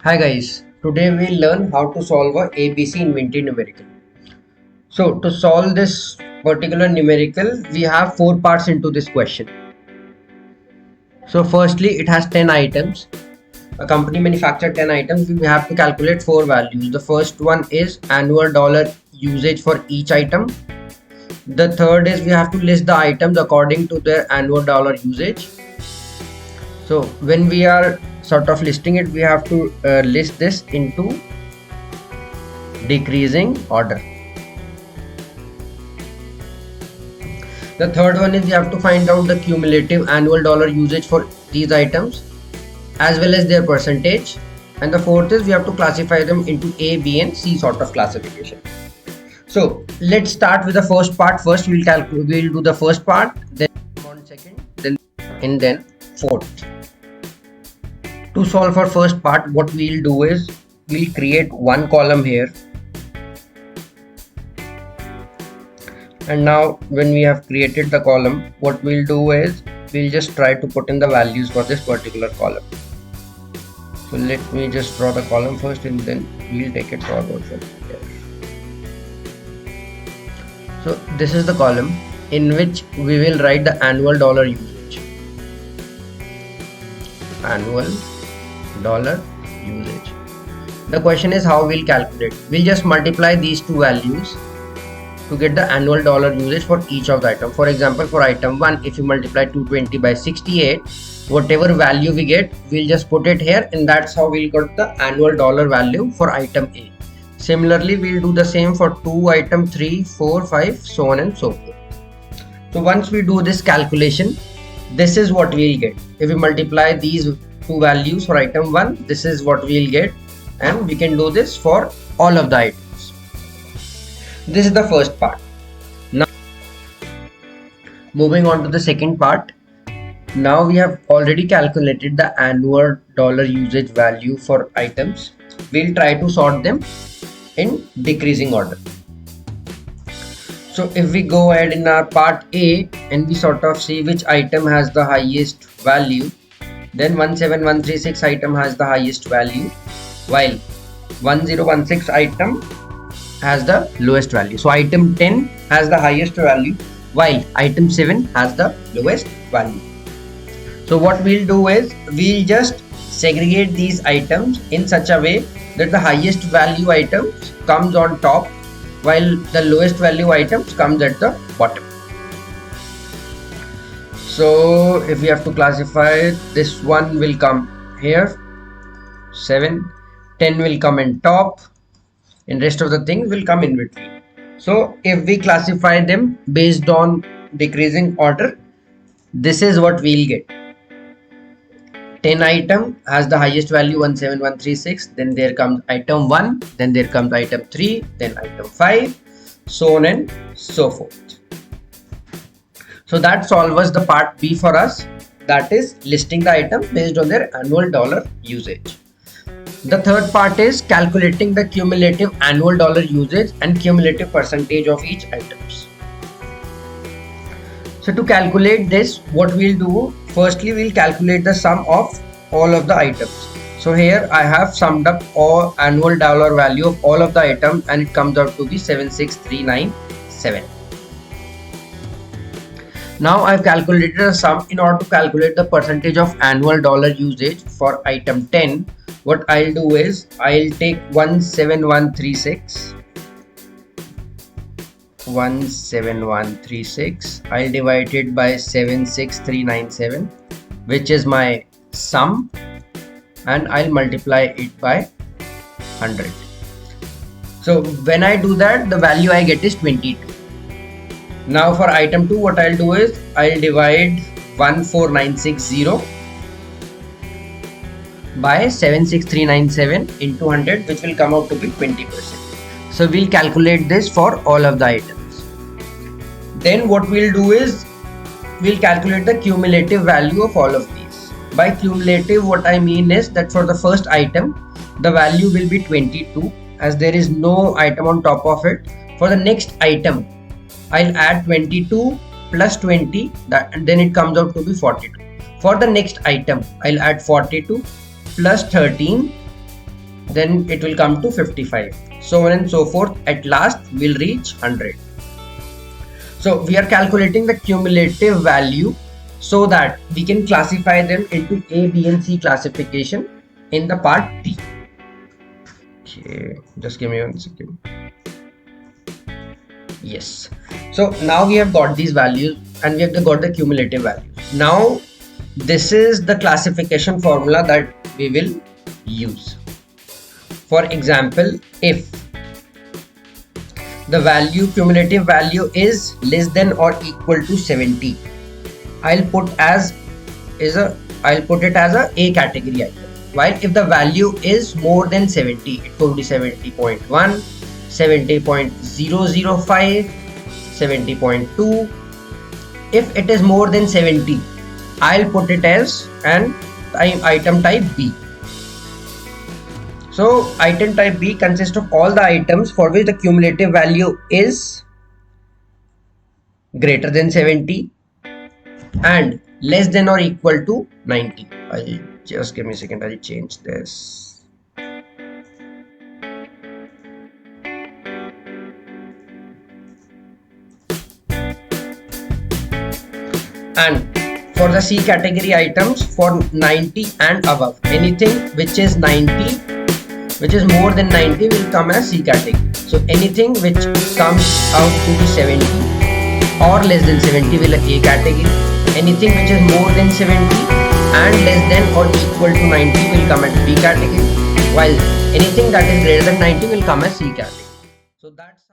Hi guys, today we'll learn how to solve a ABC inventory numerical. So to solve this particular numerical, we have four parts into this question. So firstly, it has 10 items. A company manufactured 10 items. We have to calculate four values. The first one is annual dollar usage for each item. The third is we have to list the items according to their annual dollar usage. So when we are sort of listing it, we have to list this into decreasing order. The third one is we have to find out the cumulative annual dollar usage for these items as well as their percentage. And the fourth is we have to classify them into A, B and C sort of classification. So let's start with the first part. First we'll do the first part, then on second, then fourth. To solve for first part, what we'll do is we'll create one column here. And now when we have created the column, what we'll do is we'll just try to put in the values for this particular column. So let me just draw the column first and then we'll take it forward from here. So this is the column in which we will write the annual dollar usage. Annual dollar usage. The question is how we'll calculate. We'll just multiply these two values to get the annual dollar usage for each of the item. For example, for item 1, if you multiply 220 by 68, whatever value we get, we'll just put it here, and that's how we'll get the annual dollar value for item A. Similarly, we'll do the same for 2, item 3, 4, 5, so on and so forth. So once we do this calculation, this is what we'll get. If we multiply these two values for item 1, this is what we'll get, and we can do this for all of the items. This is the first part. Now moving on to the second part. Now we have already calculated the annual dollar usage value for items. We'll try to sort them in decreasing order. So if we go ahead in our part A and we sort of see which item has the highest value, then 17136 item has the highest value, while 1016 item has the lowest value. So item 10 has the highest value while item 7 has the lowest value. So what we'll do is we'll just segregate these items in such a way that the highest value items comes on top while the lowest value items comes at the bottom. So if we have to classify, this one will come here, 7, 10 will come in top, and rest of the things will come in between. So if we classify them based on decreasing order, this is what we'll get. 10 item has the highest value 17136, then there comes item 1, then there comes item 3, then item 5, so on and so forth. So that solves the part B for us, that is listing the items based on their annual dollar usage. The third part is calculating the cumulative annual dollar usage and cumulative percentage of each items. So to calculate this, what we'll do, firstly we'll calculate the sum of all of the items. So here I have summed up all annual dollar value of all of the items and it comes out to be 76397. Now I've calculated a sum in order to calculate the percentage of annual dollar usage for item 10. What I'll do is I'll take 17136. I'll divide it by 76397, which is my sum, and I'll multiply it by 100. So when I do that, the value I get is 22. Now for item 2, what I'll do is I'll divide 14960 by 76397 into 100, which will come out to be 20%. So we'll calculate this for all of the items. Then what we'll do is we'll calculate the cumulative value of all of these. By cumulative, what I mean is that for the first item, the value will be 22 as there is no item on top of it. For the next item, I'll add 22 plus 20, and then it comes out to be 42. For the next item, I'll add 42 plus 13 then it will come to 55, so on and so forth. At last we'll reach 100. So we are calculating the cumulative value so that we can classify them into A, B and C classification in the part D. Okay, just give me 1 second. Yes, so now we have got these values and we have got the cumulative values. Now this is the classification formula that we will use. For example, if the value, cumulative value is less than or equal to 70, I'll put it as a A category item. While if the value is more than 70, it could be 70.1, 70.005, 70.2. If it is more than 70, I'll put it as an item type B. So item type B consists of all the items for which the cumulative value is greater than 70 and less than or equal to 90. I'll just give me a second, I'll change this. And for the C category items, for 90 and above, anything which is 90, which is more than 90 will come as C category. So anything which comes out to be 70 or less than 70 will be A category. Anything which is more than 70 and less than or equal to 90 will come as B category, while anything that is greater than 90 will come as C category. So that's